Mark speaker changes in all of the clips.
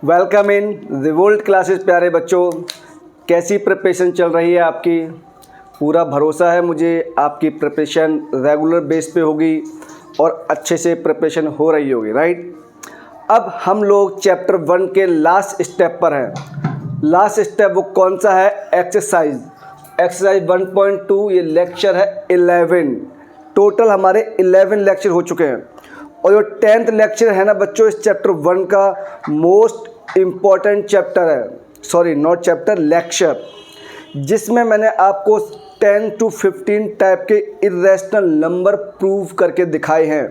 Speaker 1: Welcome in revolt classes. प्यारे बच्चों, कैसी प्रिपरेशन चल रही है आपकी? पूरा भरोसा है मुझे आपकी प्रिपरेशन रेगुलर बेस पे होगी और अच्छे से प्रिपरेशन हो रही होगी, राइट। अब हम लोग चैप्टर 1 के लास्ट स्टेप पर हैं। लास्ट स्टेप वो कौन सा है? एक्सरसाइज 1.2। ये लेक्चर है 11। टोटल हमारे 11 लेक्चर हो चुके हैं और जो 10th लेक्चर है ना बच्चों, इस चैप्टर 1 का मोस्ट इम्पॉर्टेंट चैप्टर है, सॉरी नॉट चैप्टर, लेक्चर, जिसमें मैंने आपको 10 to 15 टाइप के इरेशनल नंबर प्रूव करके दिखाए हैं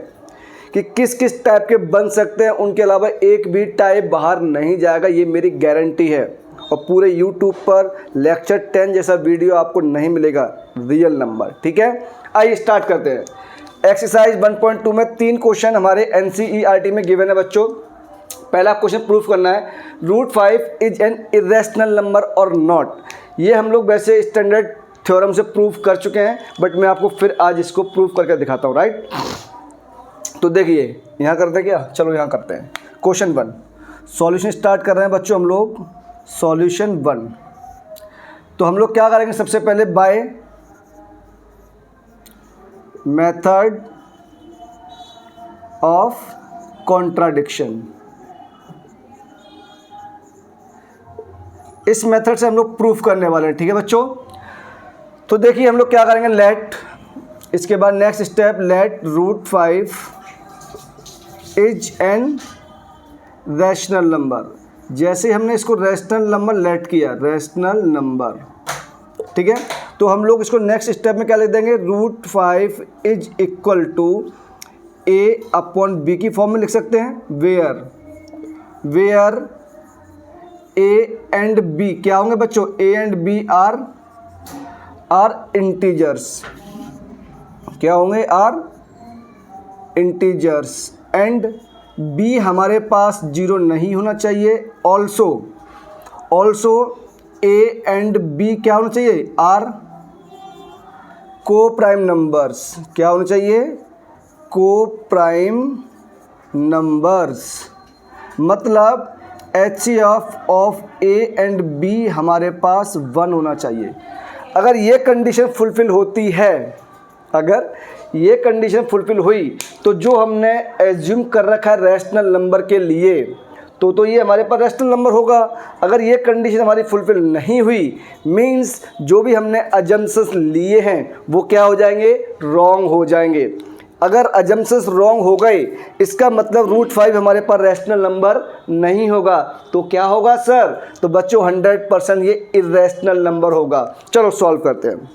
Speaker 1: कि किस किस टाइप के बन सकते हैं। उनके अलावा एक भी टाइप बाहर नहीं जाएगा, ये मेरी गारंटी है। और पूरे YouTube पर लेक्चर 10 जैसा वीडियो आपको नहीं मिलेगा, रियल नंबर, ठीक है। आइए स्टार्ट करते हैं। एक्सरसाइज 1.2 में 3 क्वेश्चन हमारे NCERT में गिवन है बच्चों। पहला क्वेश्चन प्रूफ करना है, √5 इज एन इरेशनल नंबर और नॉट। ये हम लोग वैसे स्टैंडर्ड थ्योरम से प्रूफ कर चुके हैं, बट मैं आपको फिर आज इसको प्रूफ करके दिखाता हूँ, राइट। तो देखिए यहाँ करते हैं क्या, चलो यहाँ करते हैं। क्वेश्चन 1 सॉल्यूशन स्टार्ट कर रहे हैं बच्चों हम लोग। सॉल्यूशन 1 तो हम लोग क्या करेंगे? सबसे पहले बाय मेथड ऑफ कॉन्ट्राडिक्शन, इस मेथड से हम लोग प्रूफ करने वाले हैं, ठीक है बच्चों। तो देखिए हम लोग क्या करेंगे, लेट, इसके बाद next step, let √5 is an rational number. जैसे हमने इसको रैशनल नंबर लेट किया, रैशनल नंबर, ठीक है, तो हम लोग इसको नेक्स्ट स्टेप में क्या लिख देंगे, √5 इज इक्वल टू a/b की फॉर्म में लिख सकते हैं, वेयर a एंड b क्या होंगे बच्चों? a and b are integers. क्या होंगे? Are integers. एंड b हमारे पास 0 नहीं होना चाहिए। ऑल्सो a एंड b क्या होना चाहिए? आर को प्राइम नंबर्स। क्या होना चाहिए? को प्राइम नंबर्स। मतलब HCF of A and B हमारे पास 1 होना चाहिए। अगर ये कंडीशन फुलफिल होती है, अगर ये कंडीशन फुलफिल हुई, तो जो हमने एज्यूम कर रखा है रैशनल नंबर के लिए, तो ये हमारे पास रैशनल नंबर होगा। अगर ये कंडीशन हमारी फुलफिल नहीं हुई, मींस जो भी हमने अजम्पशंस लिए हैं वो क्या हो जाएंगे? रॉन्ग हो जाएंगे। अगर अजम्पशंस रॉन्ग हो गए, इसका मतलब √5 हमारे पास रैशनल नंबर नहीं होगा। तो क्या होगा सर? तो बच्चों 100% ये इरेशनल नंबर होगा। चलो सॉल्व करते हैं।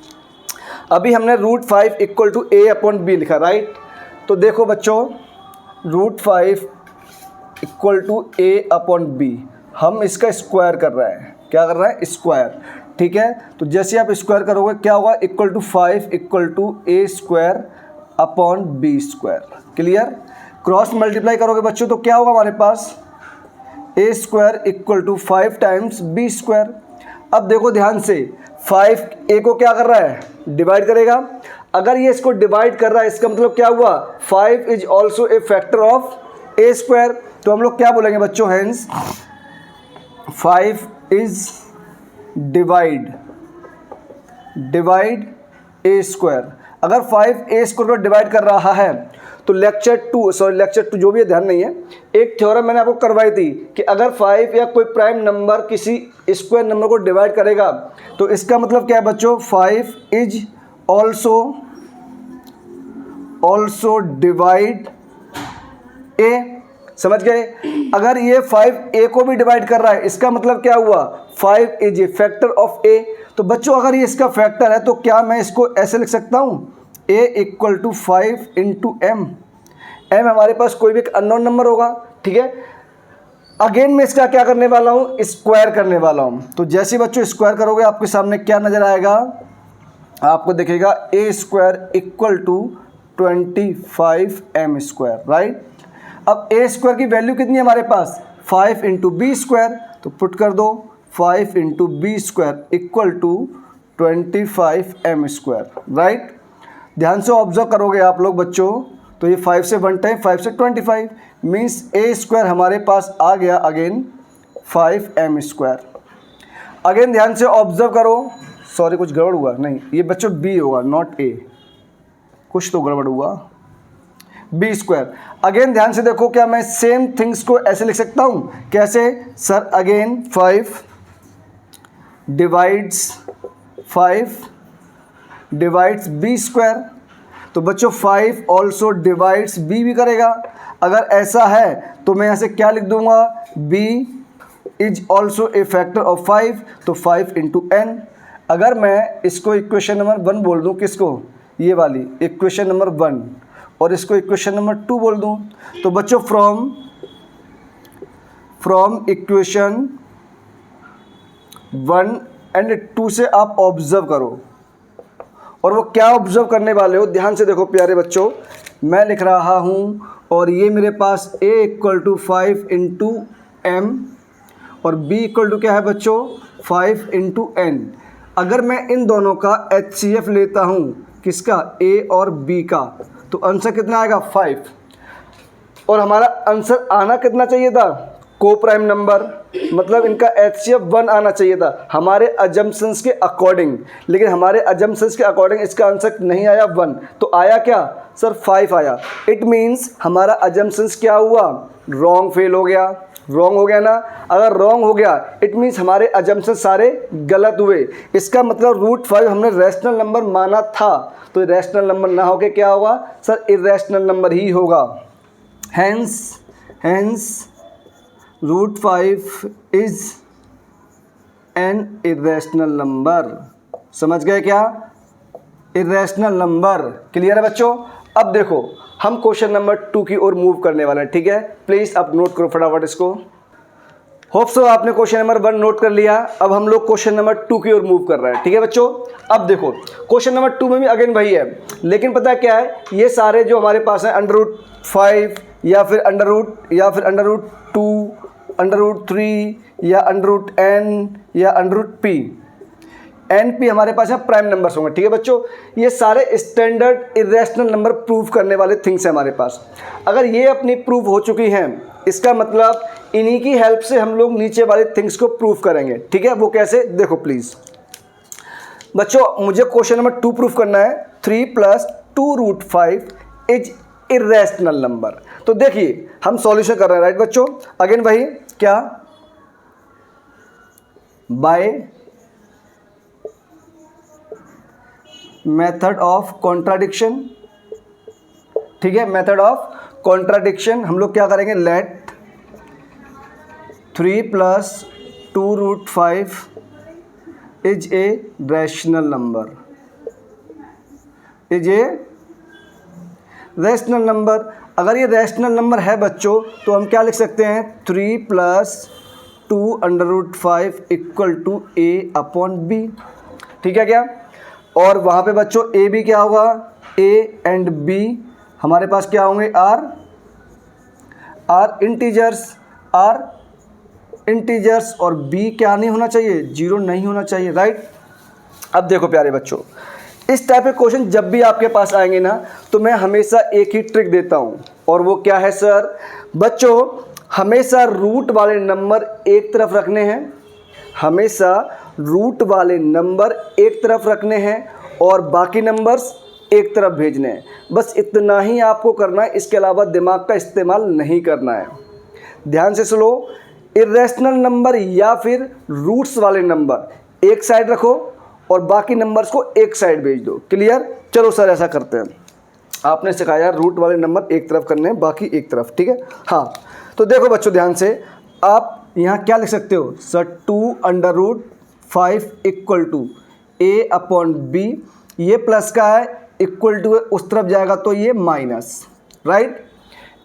Speaker 1: अभी हमने √5 इक्वल टू a/b लिखा, राइट। तो देखो बच्चों, √5 इक्वल टू a/b, हम इसका स्क्वायर कर रहे हैं। क्या कर रहे हैं? स्क्वायर, ठीक है। तो जैसे आप स्क्वायर करोगे क्या होगा? Equal to 5 equal to a²/b²। Clear? Cross multiply करोगे बच्चों तो क्या होगा हमारे पास? a² equal to 5 times b²। अब देखो ध्यान से, 5 a को क्या कर रहा है? डिवाइड करेगा। अगर ये इसको डिवाइड कर रहा है, इसका मतलब क्या हुआ? 5 is also a factor of a²। तो हम लोग क्या बोलेंगे बच्चों? Hence 5 is divide a²। अगर 5 a² को डिवाइड कर रहा है तो लेक्चर 2 जो भी है, ध्यान नहीं है, एक थ्योरम मैंने आपको करवाई थी कि अगर 5 या कोई प्राइम नंबर किसी स्क्वायर नंबर को डिवाइड करेगा तो इसका मतलब क्या है बच्चों? 5 इज ऑल्सो डिवाइड a। समझ गए? अगर ये 5 a को भी डिवाइड कर रहा है, इसका मतलब क्या हुआ? 5 is a factor of a। तो बच्चों अगर ये इसका फैक्टर है तो क्या मैं इसको ऐसे लिख सकता हूँ? a equal to 5 into m। m हमारे पास कोई भी एक अननोन नंबर होगा, ठीक है। अगेन मैं इसका क्या करने वाला हूँ? स्क्वायर करने वाला हूँ। तो जैसे बच्चों स्क्वायर करोगे आपके सामने क्या नज़र आएगा? आपको दिखेगा a² equal to 25m², right. अब a² की वैल्यू कितनी है हमारे पास? 5 इंटू b²। तो पुट कर दो 5 into b² equal to 25m², right. ध्यान से ऑब्जर्व करोगे आप लोग बच्चों तो ये 5 से 1 टाइम 5 से 25 मीन्स a² हमारे पास आ गया अगेन 5m²। अगेन ध्यान से ऑब्जर्व करो, सॉरी कुछ गड़बड़ हुआ, नहीं ये बच्चों b होगा नॉट a, कुछ तो गड़बड़ हुआ, b²। अगेन ध्यान से देखो, क्या मैं सेम थिंग्स को ऐसे लिख सकता हूँ? कैसे सर? Again 5 divides b²। तो बच्चों 5 ऑल्सो डिवाइड्स b भी करेगा। अगर ऐसा है तो मैं यहाँ से क्या लिख दूंगा? b is also a factor of 5, तो 5 × n। अगर मैं इसको इक्वेशन नंबर 1 बोल दूँ, किसको? ये वाली इक्वेशन नंबर 1, और इसको इक्वेशन नंबर 2 बोल दूँ, तो बच्चों फ्रॉम इक्वेशन 1 एंड 2 से आप ऑब्जर्व करो। और वो क्या ऑब्जर्व करने वाले हो? ध्यान से देखो प्यारे बच्चों, मैं लिख रहा हूँ और ये मेरे पास a = 5 × m और b = क्या है बच्चों? 5 × n। अगर मैं इन दोनों का HCF लेता हूँ, किसका? a और b का, तो आंसर कितना आएगा? 5। और हमारा आंसर आना कितना चाहिए था? को प्राइम नंबर, मतलब इनका HCF 1 आना चाहिए था हमारे अजम्पशंस के अकॉर्डिंग, लेकिन हमारे अजम्पशंस के अकॉर्डिंग इसका आंसर नहीं आया 1, तो आया क्या सर? 5 आया। इट मीन्स हमारा अजम्पशंस क्या हुआ? रॉन्ग फेल हो गया। रॉन्ग हो गया ना? अगर रॉन्ग हो गया इट मीन्स हमारे अजम्पशंस सारे गलत हुए। इसका मतलब √5 हमने रैशनल नंबर माना था, तो रैशनल नंबर ना होके क्या होगा सर? इरेशनल नंबर ही होगा। Hence √5 is an irrational number. समझ गए क्या? Irrational number. क्लियर है बच्चों? अब देखो हम क्वेश्चन नंबर 2 की ओर मूव करने वाले हैं, ठीक है? प्लीज़ आप नोट करो फटाफट इसको। होप सो आपने क्वेश्चन नंबर 1 नोट कर लिया। अब हम लोग क्वेश्चन नंबर 2 की ओर मूव कर रहे हैं, ठीक है बच्चों? अब देखो क्वेश्चन नंबर 2 में भी अगेन वही है, लेकिन पता है क्या है? ये सारे जो हमारे पास है √5 या फिर √2 √3 या √n या √p, NP हमारे पास है प्राइम नंबर्स होंगे, ठीक है बच्चों? ये सारे स्टैंडर्ड इरेशनल नंबर प्रूव करने वाले थिंग्स हैं हमारे पास। अगर ये अपनी प्रूव हो चुकी हैं, इसका मतलब इन्हीं की हेल्प से हम लोग नीचे वाले थिंग्स को प्रूव करेंगे, ठीक है? वो कैसे? देखो प्लीज़ बच्चों, मुझे क्वेश्चन नंबर 2 प्रूव करना है। 3 + 2√5 इज इरेशनल नंबर। तो देखिए हम सॉल्यूशन कर रहे हैं, राइट बच्चों? अगेन वही क्या? बाय मेथड ऑफ कॉन्ट्राडिक्शन, ठीक है? मेथड ऑफ कॉन्ट्राडिक्शन हम लोग क्या करेंगे? Let 3 + 2√5 is a rational number, is a rational number. अगर ये रैशनल नंबर है बच्चों, तो हम क्या लिख सकते हैं? 3 + 2√5 = a/b, ठीक है क्या? और वहाँ पे बच्चों a भी क्या होगा? a एंड b हमारे पास क्या होंगे? आर इंटीजर्स, और b क्या नहीं होना चाहिए? 0 नहीं होना चाहिए, राइट? अब देखो प्यारे बच्चों, इस टाइप के क्वेश्चन जब भी आपके पास आएंगे ना, तो मैं हमेशा एक ही ट्रिक देता हूँ, और वो क्या है सर? बच्चों हमेशा रूट वाले नंबर एक तरफ रखने हैं, हमेशा रूट वाले नंबर एक तरफ रखने हैं और बाकी नंबर्स एक तरफ भेजने हैं। बस इतना ही आपको करना है, इसके अलावा दिमाग का इस्तेमाल नहीं करना है। ध्यान से सुनो, इरेशनल नंबर या फिर रूट्स वाले नंबर एक साइड रखो और बाकी नंबर्स को एक साइड भेज दो। क्लियर? चलो सर ऐसा करते हैं। आपने सिखाया रूट वाले नंबर एक तरफ करने हैं, बाकी एक तरफ, ठीक है? हाँ, तो देखो बच्चों ध्यान से, आप यहाँ क्या लिख सकते हो सर? 2√5 = a/b। ये प्लस का है, इक्वल टू उस तरफ जाएगा तो ये माइनस, राइट?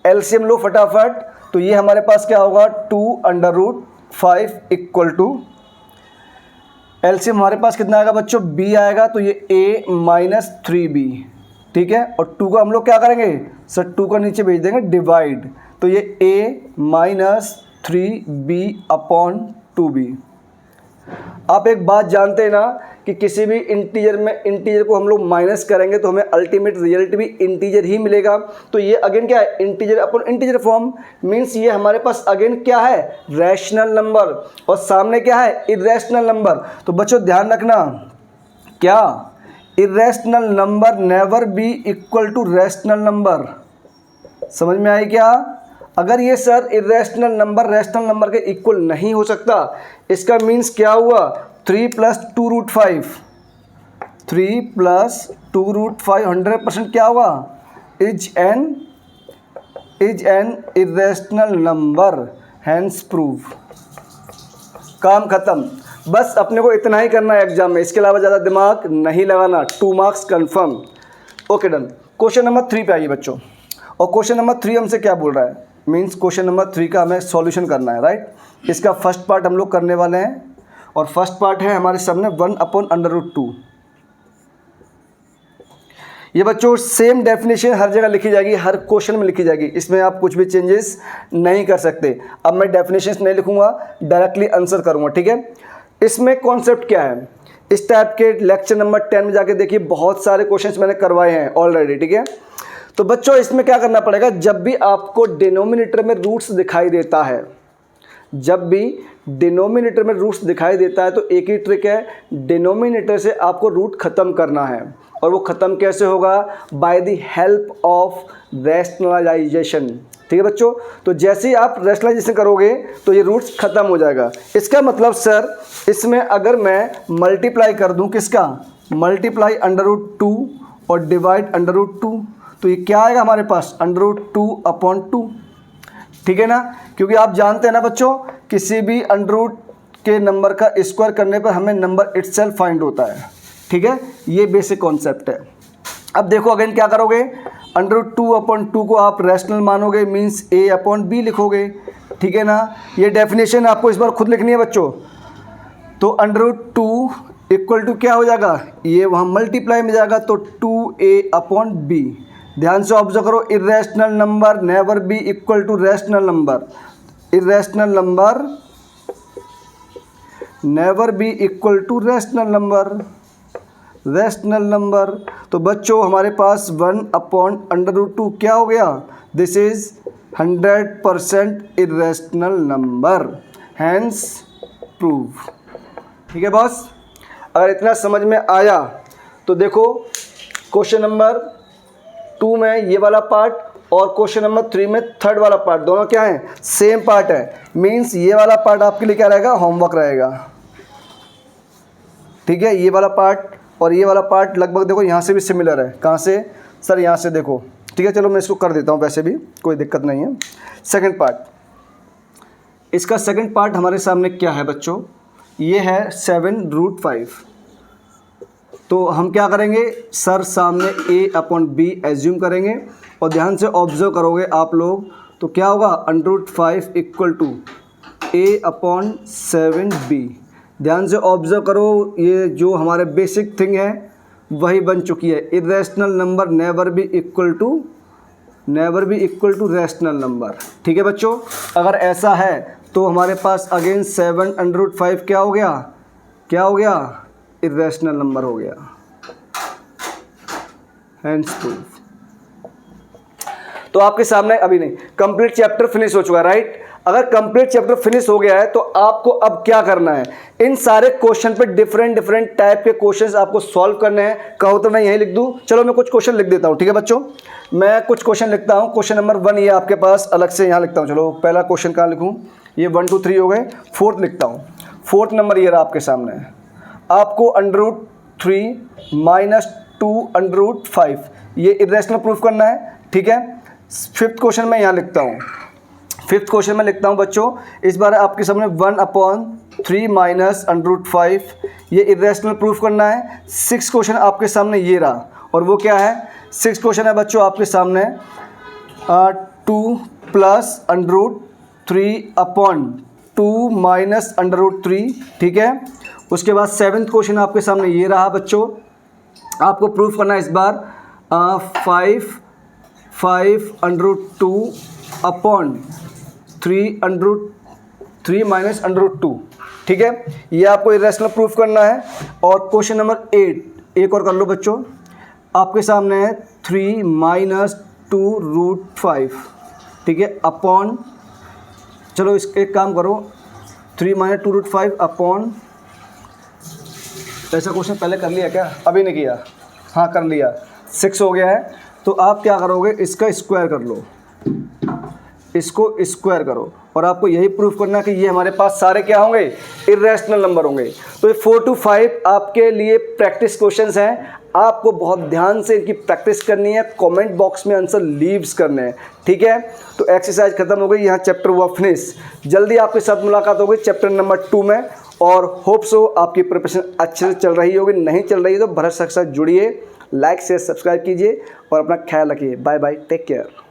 Speaker 1: एलसीएम लो फटाफट। तो ये हमारे पास क्या होगा? 2√5 = एलसीएम हमारे पास कितना आएगा बच्चों? b आएगा, तो ये a - 3b, ठीक है? और 2 का हम लोग क्या करेंगे सर? 2 का नीचे भेज देंगे डिवाइड, तो ये a - 3b/2b। आप एक बात जानते हैं ना कि किसी भी इंटीजर में इंटीजर को हम लोग माइनस करेंगे तो हमें अल्टीमेट रिजल्ट भी इंटीजर ही मिलेगा। तो ये अगेन क्या है, integer upon integer form, means ये हमारे पास अगेन क्या है, रैशनल नंबर, और सामने क्या है, इरेशनल नंबर। तो बच्चों ध्यान रखना, क्या irrational number never be equal to rational number. समझ में आई क्या? अगर ये sir irrational number rational number के इक्वल नहीं हो सकता, इसका मीन्स क्या हुआ, 3 + 2√5, 3 + 2√5 100% क्या हुआ, is an irrational number, hence prove. काम खत्म। बस अपने को इतना ही करना है एग्जाम में, इसके अलावा ज़्यादा दिमाग नहीं लगाना। 2 marks confirm. Okay done. Question number 3 पे आइए बच्चों, और क्वेश्चन नंबर 3 हमसे क्या बोल रहा है, मीन्स क्वेश्चन नंबर 3 का हमें सॉल्यूशन करना है, राइट। इसका फर्स्ट पार्ट हम लोग करने वाले हैं, और फर्स्ट पार्ट है हमारे सामने 1/√2। ये बच्चों सेम डेफिनेशन हर जगह लिखी जाएगी, हर क्वेश्चन में लिखी जाएगी, इसमें आप कुछ भी चेंजेस नहीं कर सकते। अब मैं डेफिनेशन नहीं लिखूंगा, डायरेक्टली आंसर करूंगा, ठीक है। इसमें कॉन्सेप्ट क्या है, इस टाइप के लेक्चर नंबर 10 में जाके देखिए, बहुत सारे क्वेश्चंस मैंने करवाए हैं ऑलरेडी, ठीक है। तो बच्चों इसमें क्या करना पड़ेगा, जब भी आपको डिनोमिनेटर में रूट्स दिखाई देता है, जब भी डिनोमिनेटर में रूट्स दिखाई देता है, तो एक ही ट्रिक है, डिनोमिनेटर से आपको रूट ख़त्म करना है। और वो ख़त्म कैसे होगा, by the help of rationalisation, ठीक है बच्चों। तो जैसे ही आप रैशनलाइजेशन करोगे तो ये रूट्स ख़त्म हो जाएगा। इसका मतलब सर इसमें अगर मैं मल्टीप्लाई कर दूं, किसका, मल्टीप्लाई √2 और डिवाइड √2, तो ये क्या आएगा हमारे पास, √2/2, ठीक है ना। क्योंकि आप जानते हैं ना बच्चों, किसी भी √ के नंबर का स्क्वायर करने पर हमें नंबर इटसेल्फ फाइंड होता है, ठीक है। ये बेसिक कॉन्सेप्ट है। अब देखो अगेन क्या करोगे, √2/2 को आप रैशनल मानोगे, मीन्स a/b लिखोगे, ठीक है ना। ये डेफिनेशन आपको इस बार खुद लिखनी है बच्चों। तो √2 इक्वल टू क्या हो जाएगा, ये वहाँ मल्टीप्लाई में जाएगा, तो 2a/b। ध्यान से ऑब्जर्व करो, irrational number never be equal to rational number, irrational number never be equal to rational number, rational number. तो बच्चों हमारे पास 1/√2 क्या हो गया, this is 100% irrational number, hence prove, ठीक है बॉस। अगर इतना समझ में आया तो देखो क्वेश्चन नंबर 2 में ये वाला पार्ट और क्वेश्चन नंबर 3 में थर्ड वाला पार्ट, दोनों क्या है, सेम पार्ट है। मीन्स ये वाला पार्ट आपके लिए क्या रहेगा, होमवर्क रहेगा, ठीक है। ये वाला पार्ट और ये वाला पार्ट लगभग देखो यहाँ से भी सिमिलर है। कहाँ से सर, यहाँ से देखो, ठीक है। चलो मैं इसको कर देता हूँ, वैसे भी कोई दिक्कत नहीं है। सेकंड पार्ट, इसका सेकंड पार्ट हमारे सामने क्या है बच्चों, ये है 7√5। तो हम क्या करेंगे सर, सामने a/b एज्यूम करेंगे, और ध्यान से ऑब्जर्व करोगे आप लोग, तो क्या होगा, √5 इक्वल टू a/7b। ध्यान से ऑब्जर्व करो, ये जो हमारे बेसिक थिंग है वही बन चुकी है, irrational number never be equal to rational number, ठीक है बच्चों। अगर ऐसा है तो हमारे पास अगेन 7√5 क्या हो गया, इरेशनल नंबर हो गया, हैंस प्रूफ। तो आपके सामने अभी नहीं, कंप्लीट चैप्टर फिनिश हो चुका है, राइट। अगर कंप्लीट चैप्टर फिनिश हो गया है तो आपको अब क्या करना है, इन सारे क्वेश्चन पे डिफरेंट टाइप के क्वेश्चंस आपको सॉल्व करने हैं। कहो तो मैं यही लिख दूं, चलो मैं कुछ क्वेश्चन लिख देता हूं, ठीक है बच्चों। मैं कुछ क्वेश्चन लिखता हूं, क्वेश्चन नंबर 1 ये आपके पास अलग से यहाँ लिखता हूँ। चलो पहला क्वेश्चन कहाँ लिखूँ, ये 1 2 3 हो गए, फोर्थ लिखता हूँ। फोर्थ नंबर ये रहा आपके सामने, आपको √3 - 2√5 ये इरेशनल प्रूफ करना है, ठीक है। फिफ्थ क्वेश्चन में यहाँ लिखता हूँ, फिफ्थ क्वेश्चन में लिखता हूँ बच्चों, इस बार आपके सामने 1/3 - √5 ये इरेशनल प्रूफ करना है। सिक्स क्वेश्चन आपके सामने ये रहा, और वो क्या है, सिक्स क्वेश्चन है बच्चों आपके सामने 2 + √3/2 - √3, ठीक है। उसके बाद सेवन्थ क्वेश्चन आपके सामने ये रहा बच्चों, आपको प्रूफ करना है इस बार 5 √2/3 3 माइनस √2। ठीक है, ये आपको इरेशनल प्रूफ करना है। और क्वेश्चन नंबर 8 एक और कर लो बच्चों, आपके सामने है 3 माइनस 2√5। ठीक है, अपॉन, चलो इस एक काम करो, 3 माइनस 2√5 अपॉन, ऐसा क्वेश्चन पहले कर लिया क्या? अभी नहीं किया? हाँ कर लिया, 6 हो गया है। तो आप क्या करोगे, इसका स्क्वायर कर लो, इसको स्क्वायर करो, और आपको यही प्रूफ करना है कि ये हमारे पास सारे क्या होंगे, इरेशनल नंबर होंगे। तो ये 4 to 5 आपके लिए प्रैक्टिस क्वेश्चंस हैं, आपको बहुत ध्यान से इनकी प्रैक्टिस करनी है, कमेंट बॉक्स में आंसर लीव्स करने हैं। ठीक है, तो एक्सरसाइज खत्म हो गई, यहाँ चैप्टर हुआ फिनिश। जल्दी आपके साथ मुलाकात होगी चैप्टर नंबर 2 में, और होप सो आपकी प्रिपरेशन अच्छे से चल रही होगी। नहीं चल रही है तो भरत सर के साथ जुड़िए, लाइक शेयर सब्सक्राइब कीजिए और अपना ख्याल रखिए। Bye bye, take care.